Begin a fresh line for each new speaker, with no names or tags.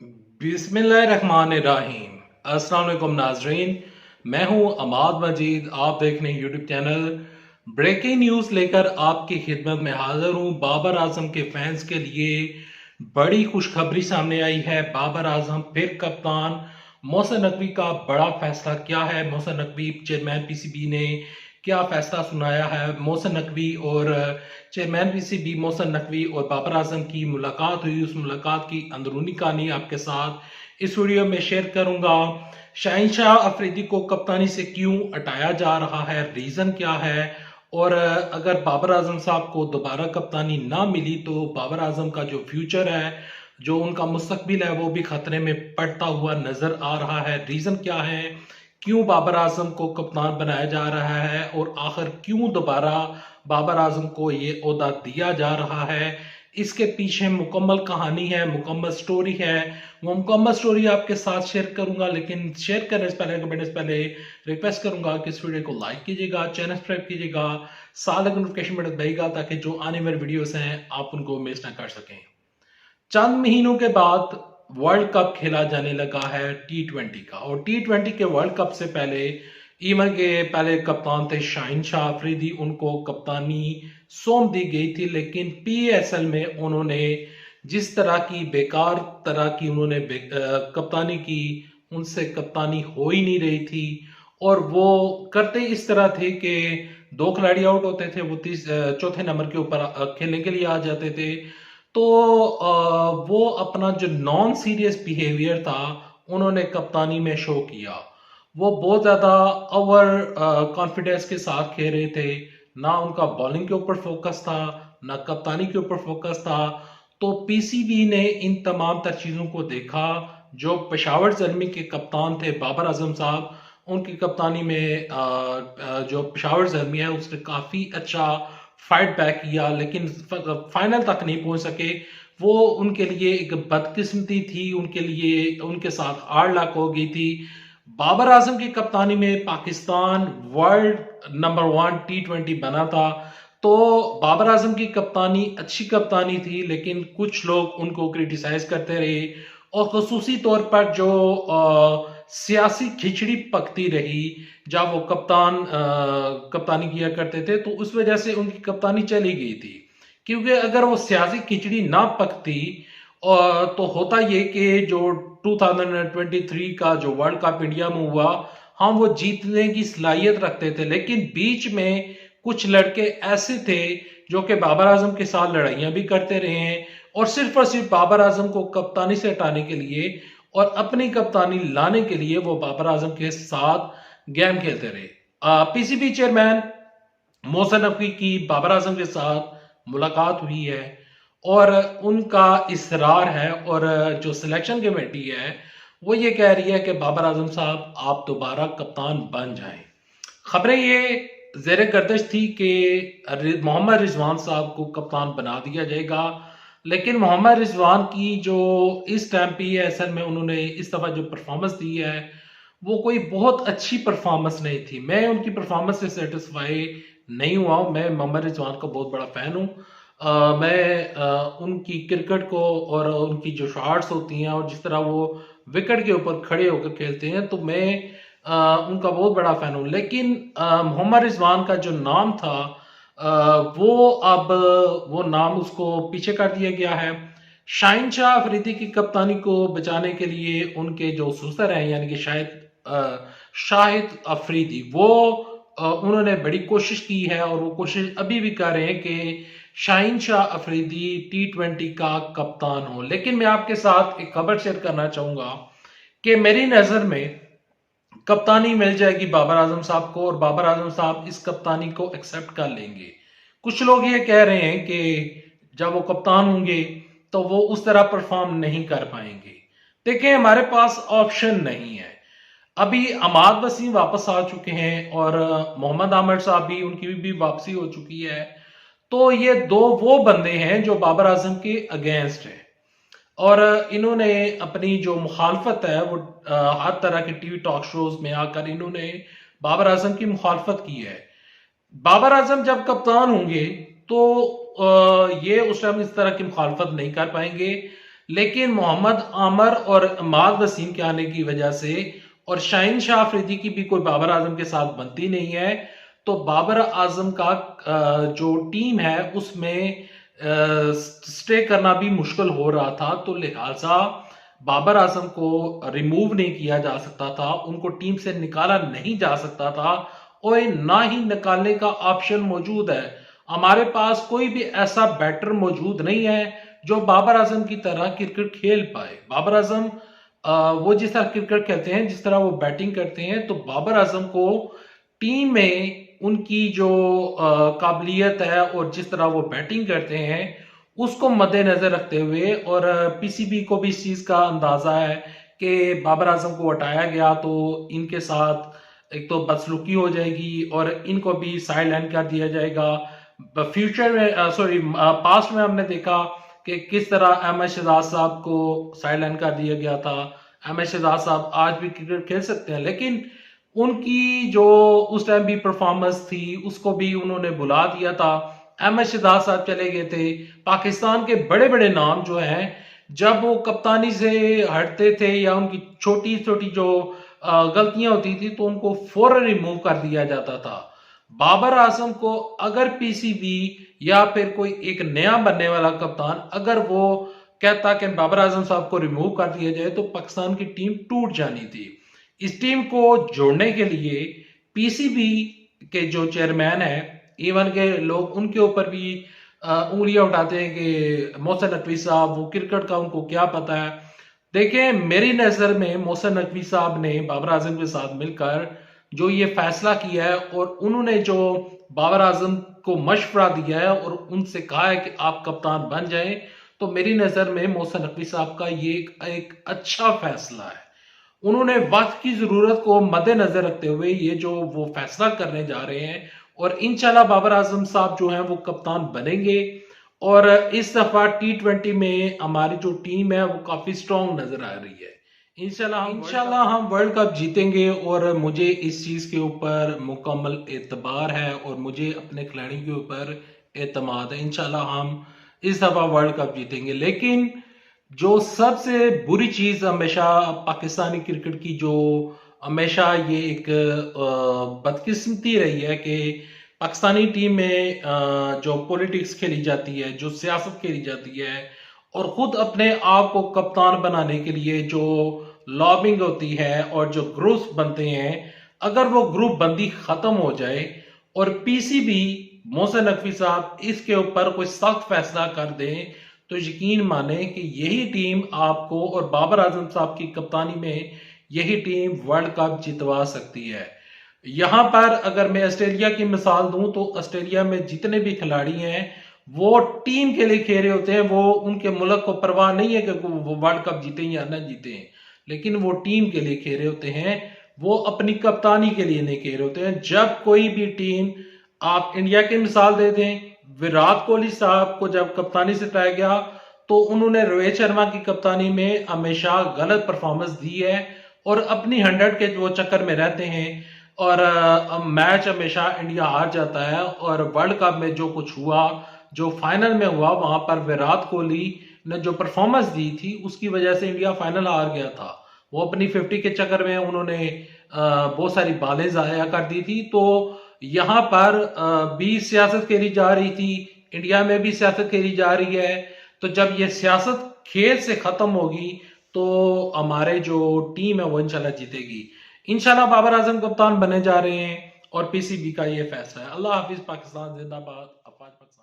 बिस्मिल्लाहिर्रहमानिर्रहीम। अस्सलाम वालेकुम नाजरीन, मैं हूं अमाद मजीद। आप देख रहे हैं यूट्यूब चैनल। ब्रेकिंग न्यूज़ लेकर आपकी खिदमत में हाजिर हूं। बाबर आजम के फैंस के लिए बड़ी खुशखबरी सामने आई है। बाबर आजम फिर कप्तान। मोहसिन नकवी का बड़ा फैसला क्या है? मोहसिन नकवी चेयरमैन पीसीबी ने क्या फैसला सुनाया है? मोहसिन नकवी और चेयरमैन पीसीबी मोहसिन नकवी और बाबर आजम की मुलाकात हुई, उस मुलाकात की अंदरूनी कहानी आपके साथ इस वीडियो में शेयर करूंगा। शाहिनशाह अफरीदी को कप्तानी से क्यों हटाया जा रहा है, रीजन क्या है, और अगर बाबर आजम साहब को दोबारा कप्तानी ना मिली तो बाबर आजम का जो फ्यूचर है, जो उनका मुस्तकबिल है, वो भी खतरे में पड़ता हुआ नजर आ रहा है। रीजन क्या है, क्यों बाबर आजम को कप्तान बनाया जा रहा है, और आखिर क्यों दोबारा बाबर आजम को ये ओहदा दिया जा रहा है, इसके पीछे मुकम्मल कहानी है, मुकम्मल स्टोरी है। वो मुकम्मल स्टोरी आपके साथ शेयर करूंगा, लेकिन शेयर करने से पहले, कमेंट से पहले रिक्वेस्ट करूंगा कि इस वीडियो को लाइक कीजिएगा, चैनल सब्सक्राइब कीजिएगा, साथ लगे नोटिफिकेशन बटन दबाइएगा ताकि जो आने वाले वीडियोस हैं आप उनको मिस ना कर सकें। चंद महीनों के बाद वर्ल्ड कप खेला जाने लगा है टी20 का, और टी20 के वर्ल्ड कप से पहले इवन के पहले कप्तान थे शाहिनशाह अफरीदी, उनको कप्तानी सौंप दी गई थी, लेकिन पीएसएल में उन्होंने जिस तरह की बेकार तरह की उन्होंने कप्तानी की, उनसे कप्तानी हो ही नहीं रही थी। और वो करते इस तरह थे कि दो खिलाड़ी आउट होते थे, वो चौथे नंबर के ऊपर खेलने के लिए आ जाते थे। तो वो अपना जो नॉन सीरियस बिहेवियर था उन्होंने कप्तानी में शो किया। वो बहुत ज्यादा ओवर कॉन्फिडेंस के साथ खेल रहे थे, ना उनका बॉलिंग के ऊपर फोकस था, ना कप्तानी के ऊपर फोकस था। तो पीसीबी ने इन तमाम तर चीजों को देखा। जो पेशावर जर्मी के कप्तान थे बाबर आजम साहब, उनकी कप्तानी में जो पेशावर जर्मी है उसने काफी अच्छा फाइट बैक किया, लेकिन फाइनल तक नहीं पहुंच सके। वो उनके लिए एक बदकिस्मती थी, उनके लिए उनके साथ हार्ड लक हो गई थी। बाबर आजम की कप्तानी में पाकिस्तान वर्ल्ड नंबर 1 टी20 बना था। तो बाबर आजम की कप्तानी अच्छी कप्तानी थी, लेकिन कुछ लोग उनको क्रिटिसाइज करते रहे, और खसूसी तौर पर जो सियासी खिचड़ी पकती रही जब वो कप्तानी किया करते थे, तो उस वजह से उनकी कप्तानी चली गई थी। क्योंकि अगर वो सियासी खिचड़ी ना पकती तो होता ये कि जो 2023 का जो वर्ल्ड कप इंडिया में हुआ, हम वो जीतने की सलाहियत रखते थे, लेकिन बीच में कुछ लड़के ऐसे थे जो कि बाबर आजम के साथ लड़ाइयां भी करते रहे हैं, और सिर्फ बाबर आजम को कप्तानी से हटाने के लिए और अपनी कप्तानी लाने के लिए वो बाबर आजम के साथ गेम खेलते रहे। पीसीबी चेयरमैन मोहसिन नकवी की बाबर आजम के साथ मुलाकात हुई है, और उनका इसरार है, और जो सिलेक्शन कमेटी है वो ये कह रही है कि बाबर आजम साहब आप दोबारा कप्तान बन जाएं। खबरें ये जेर गर्दिश थी कि मोहम्मद रिजवान साहब को कप्तान बना दिया जाएगा, लेकिन मोहम्मद रिजवान की जो इस टाइम पीएसएल में उन्होंने इस दफा जो परफॉर्मेंस दी है, वो कोई बहुत अच्छी परफॉर्मेंस नहीं थी। मैं उनकी परफॉर्मेंस से सेटिस्फाई नहीं हुआ हूं। मैं मोहम्मद रिजवान का बहुत बड़ा फैन हूं। मैं उनकी क्रिकेट को और उनकी जो शॉट्स होती हैं और जिस तरह वो विकेट के ऊपर खड़े होकर खेलते हैं, तो मैं उनका बहुत बड़ा फैन हूं। लेकिन मोहम्मद रिजवान का जो नाम था, वो अब वो नाम उसको पीछे कर दिया गया है। शाहिनशाह अफरीदी की कप्तानी को बचाने के लिए उनके जो सुसर हैं, यानी कि शाहिद अफरीदी, वो उन्होंने बड़ी कोशिश की है, और वो कोशिश अभी भी कर रहे हैं कि शाहिनशाह अफरीदी टी20 का कप्तान हो। लेकिन मैं आपके साथ एक खबर शेयर करना चाहूंगा कि मेरी नजर में कप्तानी मिल जाएगी बाबर आजम साहब को, और बाबर आजम साहब इस कप्तानी को एक्सेप्ट कर लेंगे। कुछ लोग ये कह रहे हैं कि जब वो कप्तान होंगे तो वो उस तरह परफॉर्म नहीं कर पाएंगे। देखें, हमारे पास ऑप्शन नहीं है। अभी अमाद वसीम वापस आ चुके हैं, और मोहम्मद आमिर साहब भी, उनकी भी वापसी हो चुकी है। तो ये दो वो बंदे हैं जो बाबर आजम के अगेंस्ट है, और इन्होंने अपनी जो मुखालफत है वो हर तरह के टीवी टॉक शोज में आकर इन्होंने बाबर आजम की मुखालफत की है। बाबर आजम जब कप्तान होंगे तो ये उस टाइम इस तरह की मुखालफत नहीं कर पाएंगे। लेकिन मोहम्मद आमर और इमाद वसीम के आने की वजह से और शाहीन शाह अफरीदी की भी कोई बाबर आजम के साथ बनती नहीं है, तो बाबर आजम का जो टीम है उसमें स्टे करना भी मुश्किल हो रहा था। तो लिहाजा बाबर आजम को रिमूव नहीं किया जा सकता था, उनको टीम से निकाला नहीं जा सकता था और ना ही निकालने का ऑप्शन मौजूद है। हमारे पास कोई भी ऐसा बैटर मौजूद नहीं है जो बाबर आजम की तरह क्रिकेट खेल पाए। बाबर आजम वो जिस तरह क्रिकेट खेलते हैं, जिस तरह वो बैटिंग करते हैं, तो बाबर आजम को टीम में उनकी जो काबिलियत है और जिस तरह वो बैटिंग करते हैं उसको मद्देनजर रखते हुए, और पीसीबी को भी इस चीज का अंदाजा है कि बाबर आजम को हटाया गया तो इनके साथ एक तो बदसलूकी हो जाएगी और इनको भी साइड लाइन कर दिया जाएगा। फ्यूचर में पास्ट में हमने देखा कि किस तरह अहमद शहजाद साहब को साइड लाइन कर दिया गया था। अहमद शहजाद साहब आज भी क्रिकेट खेल सकते हैं, लेकिन उनकी जो उस टाइम भी परफॉर्मेंस थी उसको भी उन्होंने बुला दिया था। अहमद शहजाद साहब चले गए थे। पाकिस्तान के बड़े बड़े नाम जो हैं, जब वो कप्तानी से हटते थे या उनकी छोटी छोटी जो गलतियां होती थी तो उनको फौरन रिमूव कर दिया जाता था। बाबर आजम को अगर पीसीबी या फिर कोई एक नया बनने वाला कप्तान अगर वो कहता कि बाबर आजम साहब को रिमूव कर दिया जाए तो पाकिस्तान की टीम टूट जानी थी। इस टीम को जोड़ने के लिए पीसीबी के जो चेयरमैन है, इवन के लोग उनके ऊपर भी उंगलियां उठाते हैं कि मोहसिन नकवी साहब, वो क्रिकेट का उनको क्या पता है। देखिए, मेरी नजर में मोहसिन नकवी साहब ने बाबर आजम के साथ मिलकर जो ये फैसला किया है और उन्होंने जो बाबर आजम को मशवरा दिया है और उनसे कहा है कि आप कप्तान बन जाएं, तो मेरी नजर में मोहसिन नकवी साहब का ये एक अच्छा फैसला है। उन्होंने वक्त की जरूरत को मद्देनजर रखते हुए ये जो वो फैसला करने जा रहे हैं, और इंशाल्लाह बाबर आजम साहब जो हैं वो कप्तान बनेंगे। और इस दफा T20 में हमारी जो टीम है वो काफी स्ट्रांग नजर आ रही है। इंशाल्लाह हम वर्ल्ड कप जीतेंगे और मुझे इस चीज के ऊपर मुकम्मल एतबार है और मुझे अपने खिलाड़ियों के ऊपर एतमाद है। इंशाल्लाह हम इस दफा वर्ल्ड कप जीतेंगे। लेकिन जो सबसे बुरी चीज हमेशा पाकिस्तानी क्रिकेट की, जो हमेशा ये एक बदकिस्मती रही है कि पाकिस्तानी टीम में जो पॉलिटिक्स खेली जाती है, जो सियासत खेली जाती है, और खुद अपने आप को कप्तान बनाने के लिए जो लॉबिंग होती है और जो ग्रुप्स बनते हैं, अगर वो ग्रुप बंदी खत्म हो जाए और पीसीबी मोहसिन नकवी साहब इसके ऊपर कोई सख्त फैसला कर दें, तो यकीन माने कि यही टीम आपको और बाबर आजम साहब की कप्तानी में यही टीम वर्ल्ड कप जितवा सकती है। यहां पर अगर मैं ऑस्ट्रेलिया की मिसाल दूं तो ऑस्ट्रेलिया में जितने भी खिलाड़ी हैं वो टीम के लिए खेल रहे होते हैं। वो उनके मुल्क को परवाह नहीं है कि वो वर्ल्ड कप जीते या न जीते, लेकिन वो टीम के लिए खेल रहे होते हैं, वो अपनी कप्तानी के लिए नहीं खेल रहे होते हैं। जब कोई भी टीम, आप इंडिया की मिसाल दे दें, विराट कोहली साहब को जब कप्तानी से हटाया गया तो उन्होंने रोहित शर्मा की कप्तानी में हमेशा गलत परफॉर्मेंस दी है और अपनी 100 के वो चक्कर में रहते हैं, और मैच हमेशा इंडिया हार जाता है। और वर्ल्ड कप में जो कुछ हुआ, जो फाइनल में हुआ, वहां पर विराट कोहली ने जो परफॉर्मेंस दी थी उसकी वजह से इंडिया फाइनल हार गया था। वो अपनी 50 के चक्कर में उन्होंने बहुत सारी बालें जाया कर दी थी। तो यहाँ पर भी सियासत खेली जा रही थी, इंडिया में भी सियासत खेली जा रही है। तो जब ये सियासत खेल से खत्म होगी तो हमारे जो टीम है वो इंशाल्लाह जीतेगी। इंशाल्लाह बाबर आजम कप्तान बने जा रहे हैं और पीसीबी का ये फैसला है। अल्लाह हाफिज। पाकिस्तान जिंदाबाद। अफवाज पाकिस्तान।